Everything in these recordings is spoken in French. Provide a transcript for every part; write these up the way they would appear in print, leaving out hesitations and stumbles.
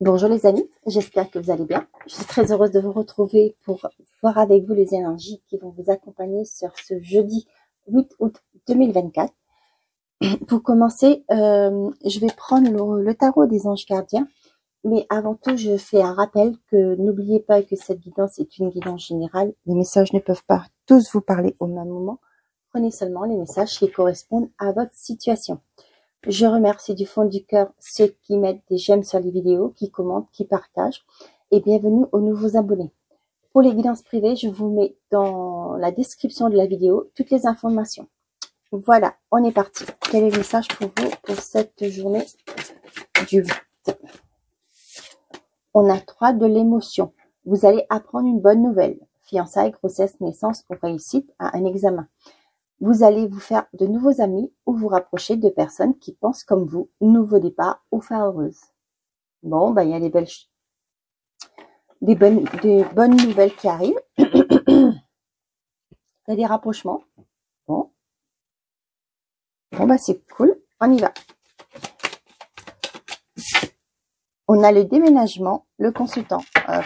Bonjour les amis, j'espère que vous allez bien. Je suis très heureuse de vous retrouver pour voir avec vous les énergies qui vont vous accompagner sur ce jeudi 8 août 2024. Pour commencer, je vais prendre le tarot des anges gardiens. Mais avant tout, je fais un rappel que n'oubliez pas que cette guidance est une guidance générale. Les messages ne peuvent pas tous vous parler au même moment. Prenez seulement les messages qui correspondent à votre situation. Je remercie du fond du cœur ceux qui mettent des j'aime sur les vidéos, qui commentent, qui partagent. Et bienvenue aux nouveaux abonnés. Pour les guidances privées, je vous mets dans la description de la vidéo toutes les informations. Voilà, on est parti. Quel est le message pour vous pour cette journée du 8? On a 3 de l'émotion. Vous allez apprendre une bonne nouvelle. Fiançailles, grossesse, naissance ou réussite à un examen. Vous allez vous faire de nouveaux amis ou vous rapprocher de personnes qui pensent comme vous. Nouveau départ ou fin heureuse. Bon, il y a des bonnes nouvelles qui arrivent. Il y a des rapprochements. Bon, c'est cool. On y va. On a le déménagement, le consultant.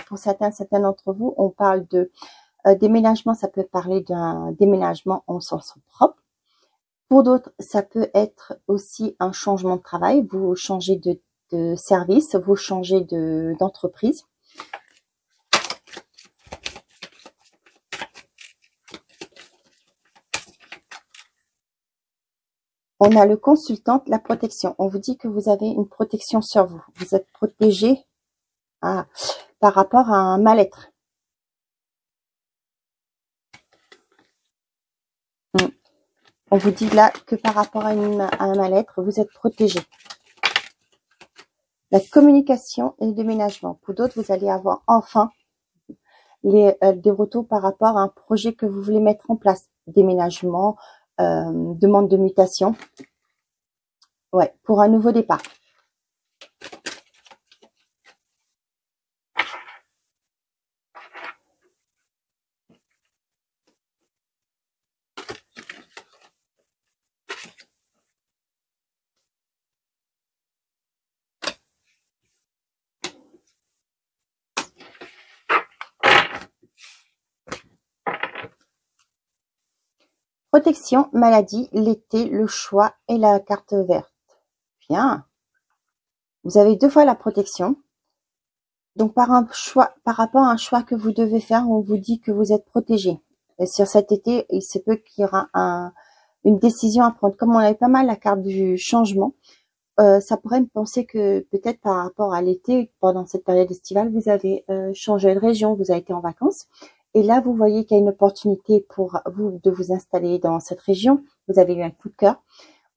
Pour certains d'entre vous, on parle de déménagement. Ça peut parler d'un déménagement en sens propre. Pour d'autres, ça peut être aussi un changement de travail. Vous changez de service, vous changez d'entreprise. On a le consultant, la protection. On vous dit que vous avez une protection sur vous. Vous êtes protégé par rapport à un mal-être. On vous dit là que par rapport à un mal-être, vous êtes protégé. La communication et le déménagement. Pour d'autres, vous allez avoir enfin des retours par rapport à un projet que vous voulez mettre en place. Déménagement, demande de mutation. Ouais, pour un nouveau départ. Protection, maladie, l'été, le choix et la carte verte. Bien. Vous avez 2 fois la protection. Donc, par rapport à un choix que vous devez faire, on vous dit que vous êtes protégé. Et sur cet été, il se peut qu'il y aura une décision à prendre. Comme on avait pas mal la carte du changement, ça pourrait me penser que peut-être par rapport à l'été, pendant cette période estivale, vous avez changé de région, vous avez été en vacances. Et là, vous voyez qu'il y a une opportunité pour vous de vous installer dans cette région. Vous avez eu un coup de cœur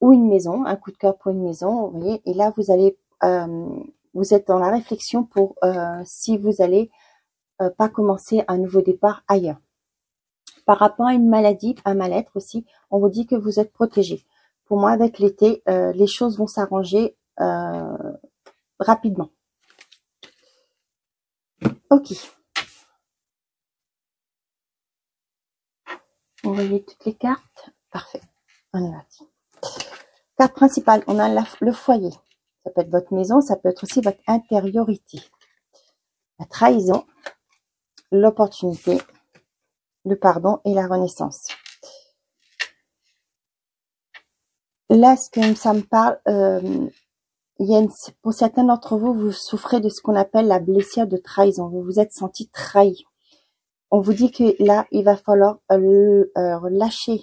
ou une maison, un coup de cœur pour une maison, vous voyez. Et là, vous allez, vous êtes dans la réflexion pour si vous allez pas commencer un nouveau départ ailleurs. Par rapport à une maladie, un mal-être aussi, on vous dit que vous êtes protégé. Pour moi, avec l'été, les choses vont s'arranger rapidement. Ok. Vous voyez toutes les cartes. Parfait. On est parti. Carte principale, on a le foyer. Ça peut être votre maison, ça peut être aussi votre intériorité. La trahison, l'opportunité, le pardon et la renaissance. Là, ce que ça me parle, pour certains d'entre vous, vous souffrez de ce qu'on appelle la blessure de trahison. Vous vous êtes senti trahi. On vous dit que là, il va falloir lâcher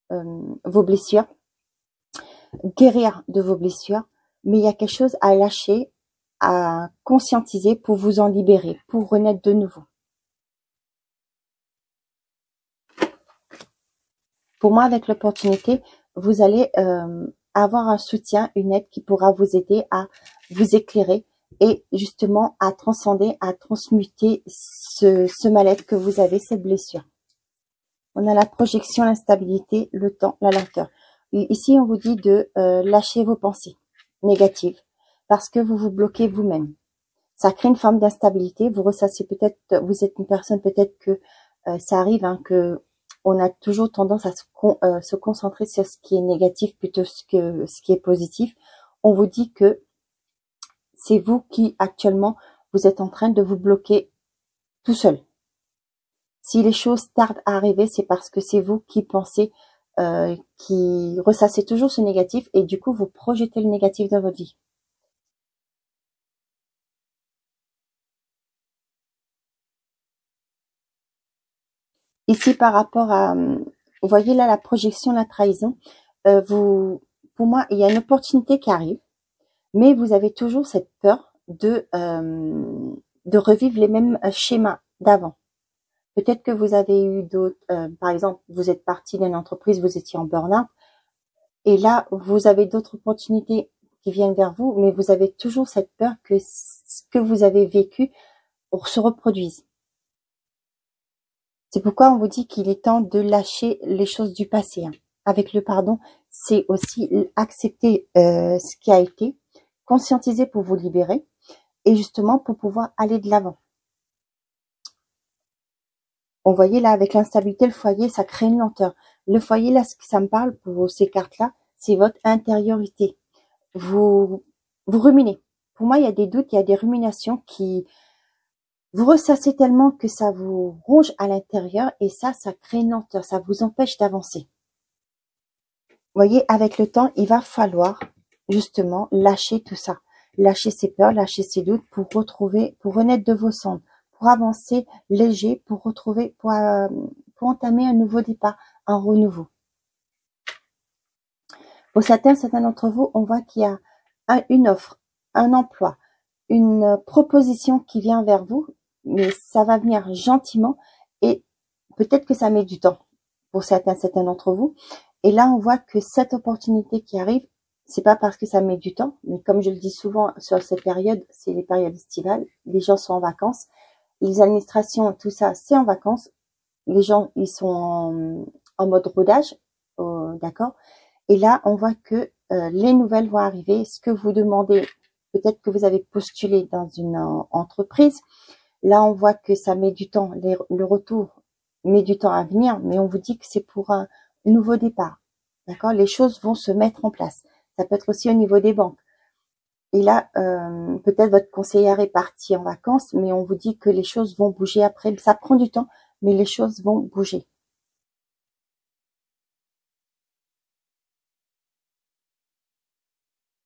vos blessures, guérir de vos blessures, mais il y a quelque chose à lâcher, à conscientiser pour vous en libérer, pour renaître de nouveau. Pour moi, avec l'opportunité, vous allez avoir un soutien, une aide qui pourra vous aider à vous éclairer et justement à transcender, à transmuter ce mal-être que vous avez, cette blessure. On a la projection, l'instabilité, le temps, la lenteur. Ici, on vous dit de lâcher vos pensées négatives parce que vous vous bloquez vous-même. Ça crée une forme d'instabilité. Vous ressassez peut-être, vous êtes une personne peut-être que ça arrive, que on a toujours tendance à se concentrer sur ce qui est négatif plutôt que ce qui est positif. On vous dit que c'est vous qui, actuellement, vous êtes en train de vous bloquer tout seul. Si les choses tardent à arriver, c'est parce que c'est vous qui pensez, qui ressassez toujours ce négatif et du coup, vous projetez le négatif dans votre vie. Ici, par rapport à, vous voyez là la projection, la trahison, pour moi, il y a une opportunité qui arrive, mais vous avez toujours cette peur de revivre les mêmes schémas d'avant. Peut-être que vous avez eu d'autres, par exemple, vous êtes parti d'une entreprise, vous étiez en burn-out, et là, vous avez d'autres opportunités qui viennent vers vous, mais vous avez toujours cette peur que ce que vous avez vécu se reproduise. C'est pourquoi on vous dit qu'il est temps de lâcher les choses du passé. Avec le pardon, c'est aussi accepter ce qui a été, conscientiser pour vous libérer et justement pour pouvoir aller de l'avant. On voyait là avec l'instabilité, le foyer, ça crée une lenteur. Le foyer, là, ce que ça me parle pour ces cartes-là, c'est votre intériorité. Vous ruminez. Pour moi, il y a des doutes, il y a des ruminations qui vous ressassez tellement que ça vous ronge à l'intérieur et ça crée une lenteur, ça vous empêche d'avancer. Vous voyez, avec le temps, il va falloir justement lâcher tout ça. Lâcher ses peurs, lâcher ses doutes pour retrouver, pour renaître de vos cendres, pour avancer léger, pour retrouver, pour entamer un nouveau départ, un renouveau. Pour certains d'entre vous, on voit qu'il y a une offre, un emploi, une proposition qui vient vers vous, mais ça va venir gentiment et peut-être que ça met du temps pour certains d'entre vous. Et là, on voit que cette opportunité qui arrive, c'est pas parce que ça met du temps, mais comme je le dis souvent sur cette période, c'est les périodes estivales, les gens sont en vacances, les administrations, tout ça, c'est en vacances, les gens, ils sont en mode rodage, d'accord? Et là, on voit que les nouvelles vont arriver. Ce que vous demandez, peut-être que vous avez postulé dans une entreprise. Là, on voit que ça met du temps. Le retour met du temps à venir, mais on vous dit que c'est pour un nouveau départ. D'accord? Les choses vont se mettre en place. Ça peut être aussi au niveau des banques. Et là, peut-être votre conseillère est parti en vacances, mais on vous dit que les choses vont bouger après. Ça prend du temps, mais les choses vont bouger.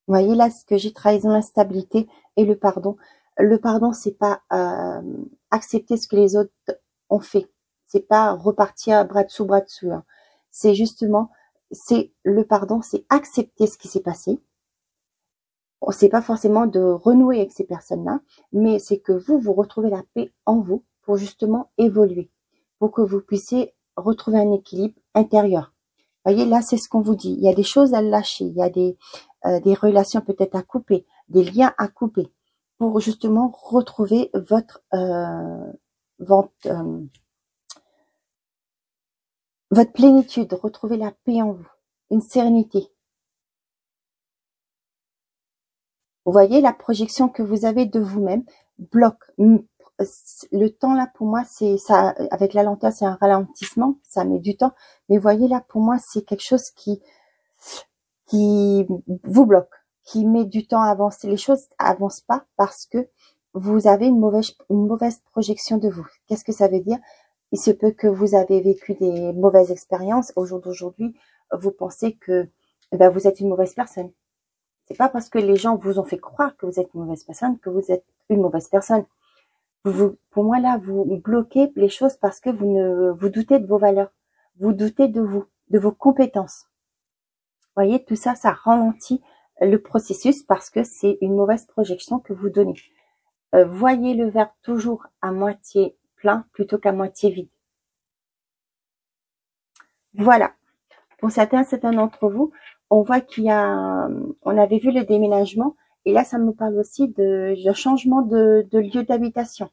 Vous voyez là ce que j'ai, trahison, l'instabilité et le pardon. Le pardon, c'est pas accepter ce que les autres ont fait. C'est pas repartir bras dessous. Hein. C'est justement, c'est le pardon, c'est accepter ce qui s'est passé. C'est pas forcément de renouer avec ces personnes-là, mais c'est que vous retrouvez la paix en vous pour justement évoluer, pour que vous puissiez retrouver un équilibre intérieur. Vous voyez, là, c'est ce qu'on vous dit. Il y a des choses à lâcher, il y a des relations peut-être à couper, des liens à couper, pour justement retrouver votre plénitude, retrouver la paix en vous, une sérénité. Vous voyez, la projection que vous avez de vous-même bloque. Le temps là, pour moi, c'est ça. Avec la lenteur, c'est un ralentissement, ça met du temps. Mais vous voyez là, pour moi, c'est quelque chose qui vous bloque, qui met du temps à avancer. Les choses avancent pas parce que vous avez une mauvaise projection de vous. Qu'est-ce que ça veut dire? Il se peut que vous avez vécu des mauvaises expériences. Au jour d'aujourd'hui, vous pensez que vous êtes une mauvaise personne. C'est pas parce que les gens vous ont fait croire que vous êtes une mauvaise personne que vous êtes une mauvaise personne. Pour moi là, vous bloquez les choses parce que vous doutez de vos valeurs, vous doutez de vous, de vos compétences. Vous voyez, tout ça, ça ralentit le processus parce que c'est une mauvaise projection que vous donnez. Voyez le verre toujours à moitié plein plutôt qu'à moitié vide. Voilà. Pour certains d'entre vous, on voit qu'il y a, on avait vu le déménagement, et là, ça me parle aussi de changement de lieu d'habitation.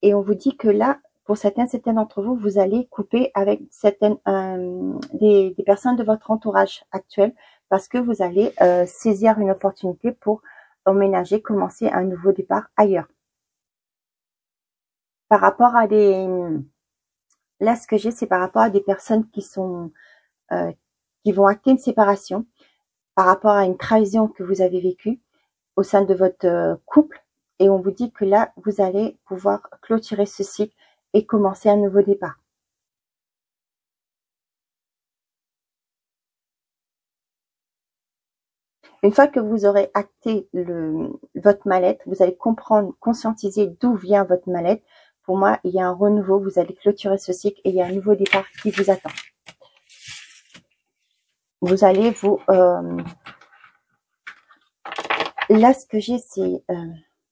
Et on vous dit que là, pour certains d'entre vous, vous allez couper avec des personnes de votre entourage actuel, parce que vous allez saisir une opportunité pour emménager, commencer un nouveau départ ailleurs. Par rapport à là, ce que j'ai, c'est par rapport à des personnes qui vont acter une séparation par rapport à une trahison que vous avez vécue. au sein de votre couple. Et on vous dit que là, vous allez pouvoir clôturer ce cycle et commencer un nouveau départ. Une fois que vous aurez acté votre mal-être, vous allez comprendre, conscientiser d'où vient votre mal-être. Pour moi, il y a un renouveau, vous allez clôturer ce cycle et il y a un nouveau départ qui vous attend. Vous allez vous... là, ce que j'ai, c'est...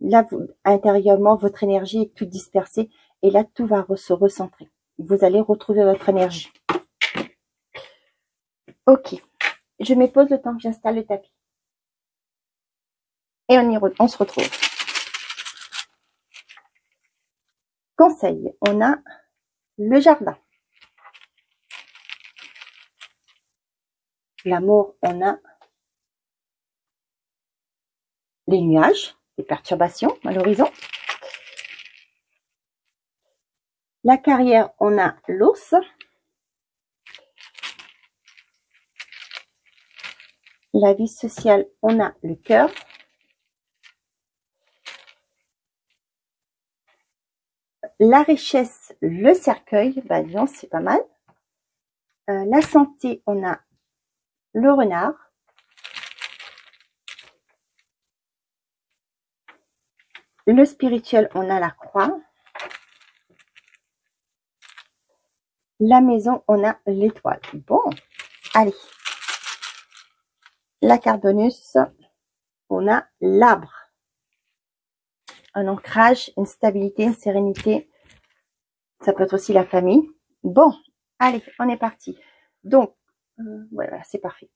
là, intérieurement, votre énergie est toute dispersée et là, tout va se recentrer. Vous allez retrouver votre énergie. Ok. Je me pose le temps que j'installe le tapis. Et on se retrouve. Conseil, on a le jardin. L'amour, on a les nuages, les perturbations à l'horizon. La carrière, on a l'ours. La vie sociale, on a le cœur. La richesse, le cercueil, bah disons, c'est pas mal. La santé, on a le renard. Le spirituel, on a la croix. La maison, on a l'étoile. Bon, allez. La carte bonus, on a l'arbre. Un ancrage, une stabilité, une sérénité. Ça peut être aussi la famille. Bon, allez, on est parti. Donc, voilà, c'est parfait.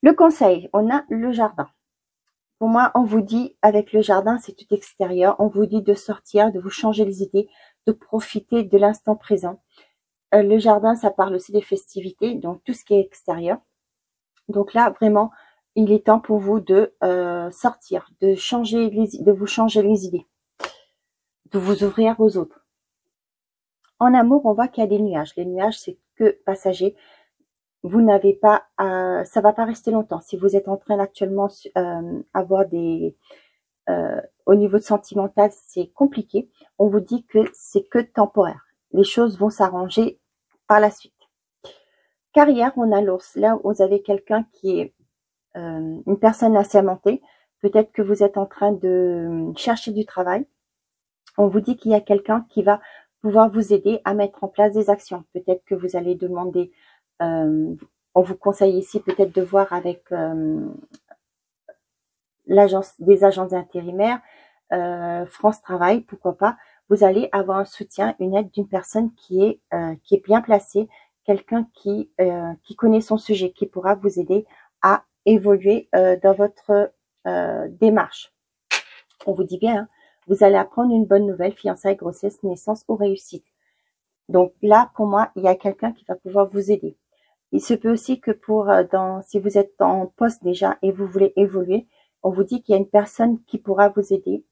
Le conseil, on a le jardin. Pour moi, on vous dit, avec le jardin, c'est tout extérieur. On vous dit de sortir, de vous changer les idées, de profiter de l'instant présent. Le jardin, ça parle aussi des festivités, donc tout ce qui est extérieur. Donc là, vraiment, il est temps pour vous de sortir, de vous changer les idées, de vous ouvrir aux autres. En amour, on voit qu'il y a des nuages. Les nuages, c'est que passager. Vous n'avez pas, ça va pas rester longtemps. Si vous êtes en train actuellement avoir des, au niveau de sentimental, c'est compliqué. On vous dit que c'est que temporaire. Les choses vont s'arranger par la suite. Carrière, on a l'ours. Là, vous avez quelqu'un qui est une personne assermentée. Peut-être que vous êtes en train de chercher du travail. On vous dit qu'il y a quelqu'un qui va pouvoir vous aider à mettre en place des actions. Peut-être que vous allez demander, on vous conseille ici peut-être de voir avec des agences intérimaires, France Travail, pourquoi pas. Vous allez avoir un soutien, une aide d'une personne qui est bien placée, quelqu'un qui connaît son sujet, qui pourra vous aider à évoluer dans votre démarche. On vous dit bien, hein, vous allez apprendre une bonne nouvelle, fiançailles, grossesse, naissance ou réussite. Donc là, pour moi, il y a quelqu'un qui va pouvoir vous aider. Il se peut aussi que si vous êtes en poste déjà et vous voulez évoluer, on vous dit qu'il y a une personne qui pourra vous aider.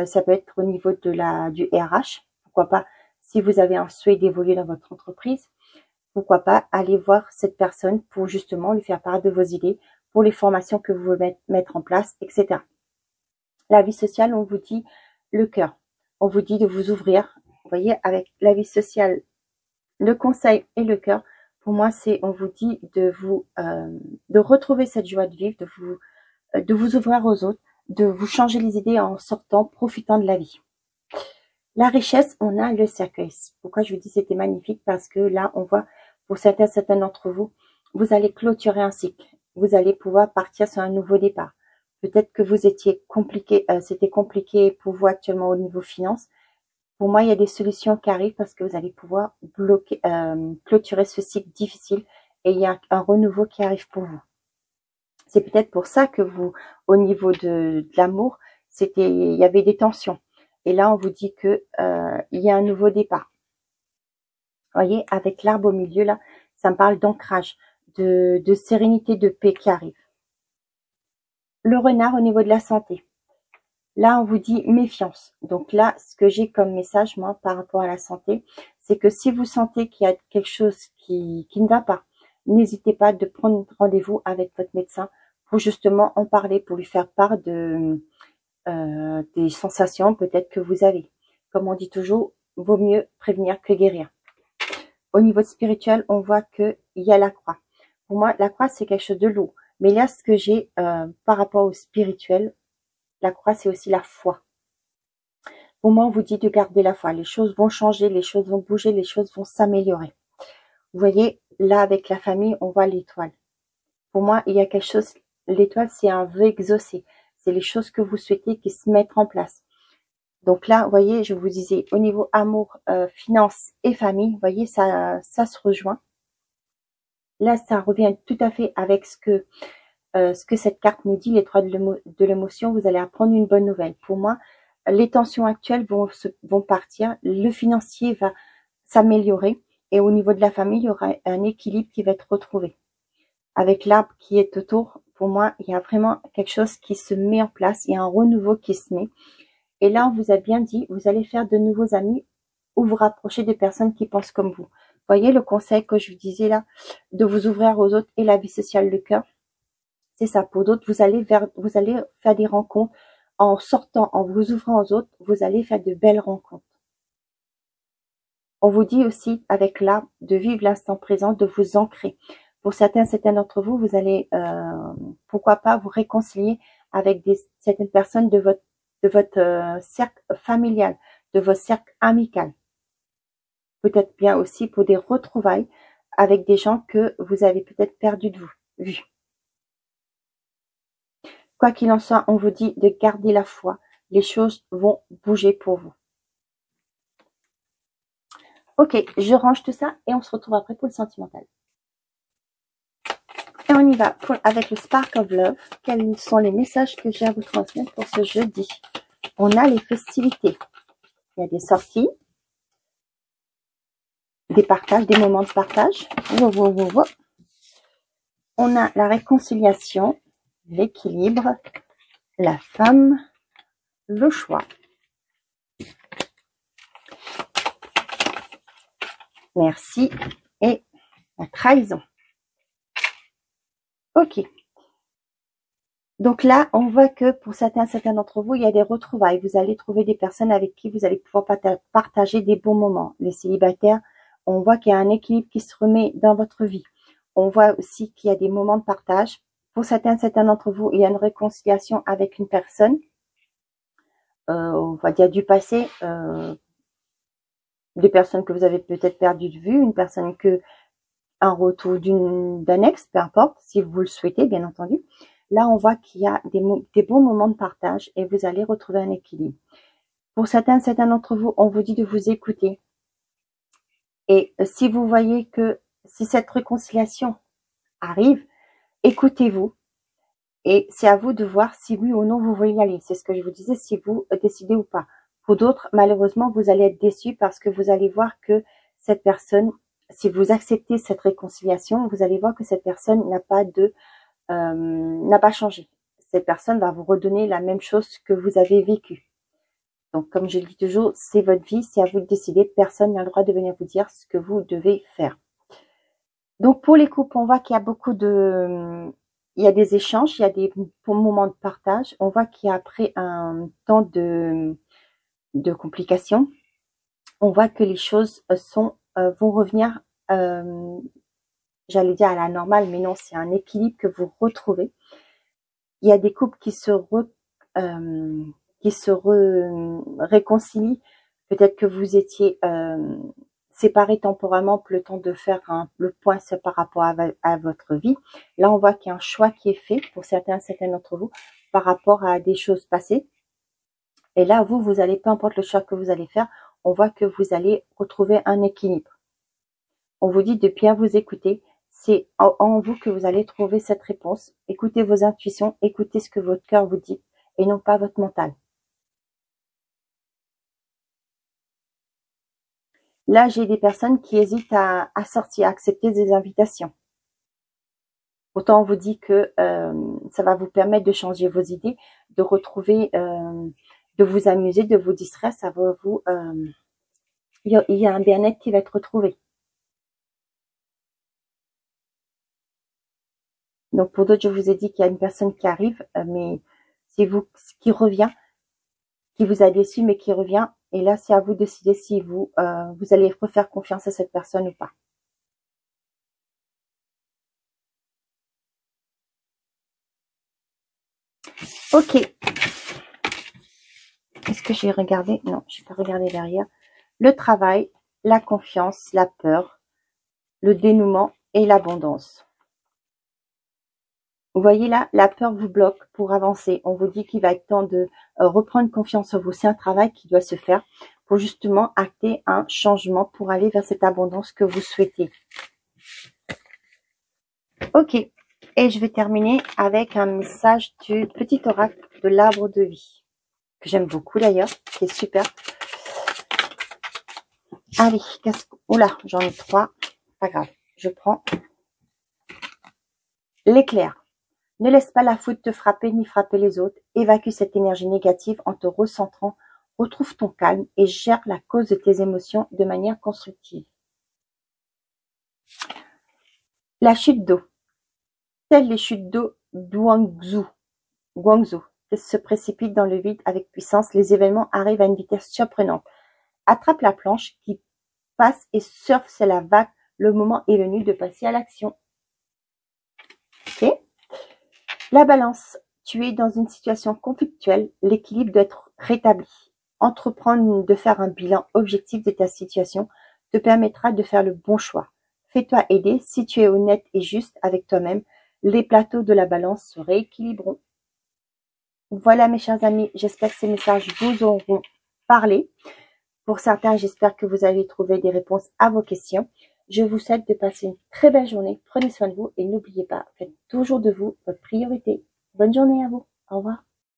Ça peut être au niveau du RH. Pourquoi pas, si vous avez un souhait d'évoluer dans votre entreprise, pourquoi pas aller voir cette personne pour justement lui faire part de vos idées, pour les formations que vous voulez mettre en place, etc. La vie sociale, on vous dit le cœur. On vous dit de vous ouvrir. Vous voyez, avec la vie sociale, le conseil et le cœur, pour moi, on vous dit de retrouver cette joie de vivre, de vous ouvrir aux autres, de vous changer les idées en sortant, profitant de la vie. La richesse, on a le cercueil. Pourquoi je vous dis c'était magnifique? Parce que là, on voit, pour certains d'entre vous, vous allez clôturer un cycle. Vous allez pouvoir partir sur un nouveau départ. Peut-être que vous étiez c'était compliqué pour vous actuellement au niveau finance. Pour moi, il y a des solutions qui arrivent parce que vous allez pouvoir clôturer ce cycle difficile et il y a un renouveau qui arrive pour vous. C'est peut-être pour ça que au niveau de l'amour, il y avait des tensions. Et là, on vous dit que il y a un nouveau départ. Vous voyez, avec l'arbre au milieu, là, ça me parle d'ancrage, de sérénité, de paix qui arrive. Le renard au niveau de la santé. Là, on vous dit méfiance. Donc là, ce que j'ai comme message, moi, par rapport à la santé, c'est que si vous sentez qu'il y a quelque chose qui ne va pas, n'hésitez pas de prendre rendez-vous avec votre médecin pour justement en parler, pour lui faire part des sensations peut-être que vous avez. Comme on dit toujours, vaut mieux prévenir que guérir. Au niveau spirituel, on voit qu'il y a la croix. Pour moi, la croix, c'est quelque chose de lourd. Mais là, ce que j'ai par rapport au spirituel, la croix, c'est aussi la foi. Pour moi, on vous dit de garder la foi. Les choses vont changer, les choses vont bouger, les choses vont s'améliorer. Vous voyez, là, avec la famille, on voit l'étoile. Pour moi, il y a quelque chose, l'étoile, c'est un vœu exaucé. C'est les choses que vous souhaitez qui se mettent en place. Donc là, vous voyez, je vous disais, au niveau amour, finances et famille, vous voyez, ça se rejoint. Là, ça revient tout à fait avec ce que cette carte nous dit, l'étoile de l'émotion. Vous allez apprendre une bonne nouvelle. Pour moi, les tensions actuelles vont partir. Le financier va s'améliorer. Et au niveau de la famille, il y aura un équilibre qui va être retrouvé. Avec l'arbre qui est autour, pour moi, il y a vraiment quelque chose qui se met en place. Il y a un renouveau qui se met. Et là, on vous a bien dit, vous allez faire de nouveaux amis ou vous rapprocher des personnes qui pensent comme vous. Voyez le conseil que je vous disais là, de vous ouvrir aux autres et la vie sociale, le cœur. C'est ça. Pour d'autres, vous allez faire des rencontres. En sortant, en vous ouvrant aux autres, vous allez faire de belles rencontres. On vous dit aussi, avec l'arbre, de vivre l'instant présent, de vous ancrer. Pour certains d'entre vous, vous allez, pourquoi pas, vous réconcilier avec certaines personnes de votre cercle familial, de votre cercle amical. Peut-être bien aussi pour des retrouvailles avec des gens que vous avez peut-être perdu de vue. Quoi qu'il en soit, on vous dit de garder la foi. Les choses vont bouger pour vous. Ok, je range tout ça et on se retrouve après pour le sentimental. Et on y va avec le Spark of Love. Quels sont les messages que j'ai à vous transmettre pour ce jeudi? On a les festivités. Il y a des sorties, des partages, des moments de partage. On a la réconciliation, l'équilibre, la femme, le choix. Merci. Et la trahison. Ok. Donc là, on voit que pour certains d'entre vous, il y a des retrouvailles. Vous allez trouver des personnes avec qui vous allez pouvoir partager des bons moments. Les célibataires, on voit qu'il y a un équilibre qui se remet dans votre vie. On voit aussi qu'il y a des moments de partage. Pour certains d'entre vous, il y a une réconciliation avec une personne. On va dire du passé, des personnes que vous avez peut-être perdu de vue, une personne un retour d'un ex, peu importe, si vous le souhaitez, bien entendu. Là, on voit qu'il y a des bons moments de partage et vous allez retrouver un équilibre. Pour certains d'entre vous, on vous dit de vous écouter. Et si vous voyez que si cette réconciliation arrive, écoutez-vous. Et c'est à vous de voir si oui ou non vous voulez y aller. C'est ce que je vous disais, si vous décidez ou pas. Pour d'autres, malheureusement, vous allez être déçus parce que vous allez voir que cette personne, si vous acceptez cette réconciliation, vous allez voir que cette personne n'a pas changé. Cette personne va vous redonner la même chose que vous avez vécu. Donc, comme je le dis toujours, c'est votre vie, c'est à vous de décider. Personne n'a le droit de venir vous dire ce que vous devez faire. Donc, pour les couples, on voit qu'il y a il y a des échanges, il y a des moments de partage. On voit qu'il y a après un temps de complications, on voit que les choses vont revenir, j'allais dire à la normale, mais non, c'est un équilibre que vous retrouvez. Il y a des couples qui se réconcilient. Peut-être que vous étiez séparés temporairement pour le temps de faire le point par rapport à votre vie. Là, on voit qu'il y a un choix qui est fait pour certains d'entre vous par rapport à des choses passées. Et là, vous allez, peu importe le choix que vous allez faire, on voit que vous allez retrouver un équilibre. On vous dit de bien vous écouter. C'est en vous que vous allez trouver cette réponse. Écoutez vos intuitions, écoutez ce que votre cœur vous dit et non pas votre mental. Là, j'ai des personnes qui hésitent à sortir, à accepter des invitations. Autant on vous dit que ça va vous permettre de changer vos idées, de retrouver, de vous amuser, de vous distraire. Ça va vous, il y a un bien-être qui va être retrouvé. Donc pour d'autres, je vous ai dit qu'il y a une personne qui arrive, mais c'est vous qui revient, qui vous a déçu, mais qui revient. Et là, c'est à vous de décider si vous allez refaire confiance à cette personne ou pas. Ok. Est-ce que j'ai regardé? Non, je n'ai pas regardé derrière. Le travail, la confiance, la peur, le dénouement et l'abondance. Vous voyez là, la peur vous bloque pour avancer. On vous dit qu'il va être temps de reprendre confiance en vous. C'est un travail qui doit se faire pour justement acter un changement pour aller vers cette abondance que vous souhaitez. Ok, et je vais terminer avec un message du petit oracle de l'arbre de vie, que j'aime beaucoup d'ailleurs, qui est super. Allez, oula, j'en ai 3, pas grave, je prends l'éclair. Ne laisse pas la foudre te frapper ni frapper les autres. Évacue cette énergie négative en te recentrant. Retrouve ton calme et gère la cause de tes émotions de manière constructive. La chute d'eau. Telles les chutes d'eau Guangzhou se précipitent dans le vide avec puissance. Les événements arrivent à une vitesse surprenante. Attrape la planche qui passe et surfe sur la vague. Le moment est venu de passer à l'action. Ok. La balance. Tu es dans une situation conflictuelle. L'équilibre doit être rétabli. Entreprendre de faire un bilan objectif de ta situation te permettra de faire le bon choix. Fais-toi aider. Si tu es honnête et juste avec toi-même, les plateaux de la balance se rééquilibreront. Voilà mes chers amis, j'espère que ces messages vous auront parlé. Pour certains, j'espère que vous avez trouvé des réponses à vos questions. Je vous souhaite de passer une très belle journée. Prenez soin de vous et n'oubliez pas, faites toujours de vous votre priorité. Bonne journée à vous. Au revoir.